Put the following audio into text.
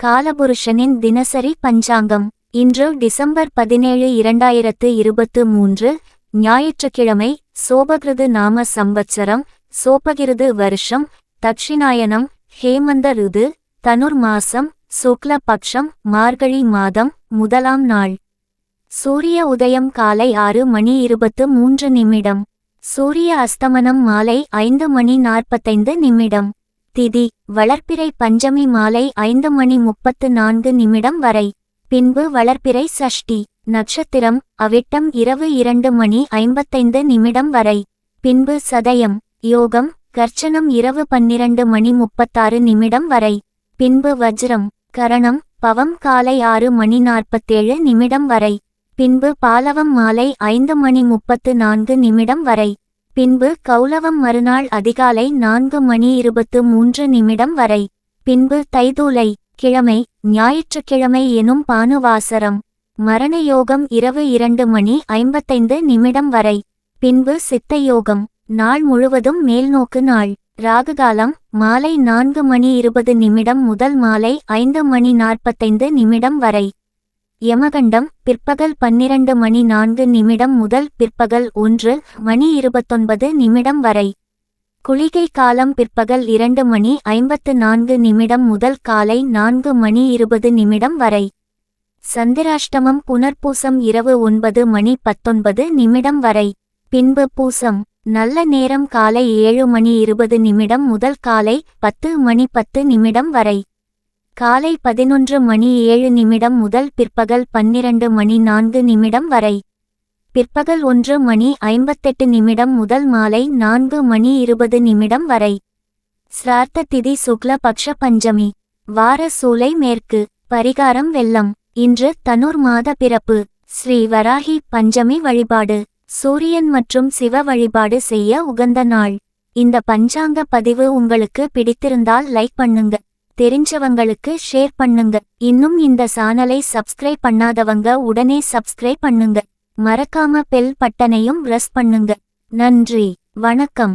காலபுருஷனின் தினசரி பஞ்சாங்கம். இன்று டிசம்பர் 17, 2023, ஞாயிற்றுக்கிழமை. சோபகிருது நாம சம்வத்சரம், சோபகிருது வருஷம், தட்சிணாயனம், ஹேமந்த ருது, தனுர் மாசம், சுக்ல பக்ஷம், மார்கழி மாதம், முதலாம் நாள். சூரிய உதயம் காலை 6:23. சூரிய அஸ்தமனம் மாலை 5:45. திதி வளர்ப்பிறை பஞ்சமி மாலை 5:34 வரை. பின்பு வளர்ப்பிறை சஷ்டி. நட்சத்திரம் அவிட்டம் இரவு 2:55 வரை. பின்பு சதயம். யோகம் கர்ச்சனம் இரவு 12:36 வரை. பின்பு வஜ்ரம். கரணம் பவம் காலை 6:47 வரை. பின்பு பாலவம் மாலை 5:34 வரை. பின்பு கௌலவம் மறுநாள் அதிகாலை 4:23 வரை. பின்பு தைதூலை. கிழமை ஞாயிற்றுக்கிழமை எனும் பானுவாசரம். மரணயோகம் இரவு 2:55 வரை. பின்பு சித்தயோகம். நாள் முழுவதும் மேல்நோக்கு நாள். ராகுகாலம் மாலை 4:20 முதல் மாலை 5:45 வரை. யமகண்டம் பிற்பகல் 12:04 முதல் பிற்பகல் 1:29 வரை. குளிகை காலம் பிற்பகல் 2:54 முதல் காலை 4:20 வரை. சந்திராஷ்டமம் புனர்பூசம் இரவு 9:19 வரை. பின்பு பூசம். நல்ல நேரம் காலை 7:20 முதல் காலை 10:10 வரை. காலை 11:07 முதல் பிற்பகல் 12:04 வரை. பிற்பகல் 1:58 முதல் மாலை 4:20 வரை. ஸ்ரார்த்த திதி சுக்ல பக்ஷ பஞ்சமி. வார சூலை மேற்கு. பரிகாரம் வெள்ளம். இன்று தனுர் மாத பிறப்பு. ஸ்ரீ வராகி பஞ்சமி வழிபாடு. சூரியன் மற்றும் சிவ வழிபாடு செய்ய உகந்த நாள். இந்த பஞ்சாங்க பதிவு உங்களுக்கு பிடித்திருந்தால் லைக் பண்ணுங்க. தெரிஞ்சவங்களுக்கு ஷேர் பண்ணுங்க. இன்னும் இந்த சேனலை சப்ஸ்கிரைப் பண்ணாதவங்க உடனே சப்ஸ்கிரைப் பண்ணுங்க. மறக்காம பெல் பட்டனையும் பிரஸ் பண்ணுங்க. நன்றி, வணக்கம்.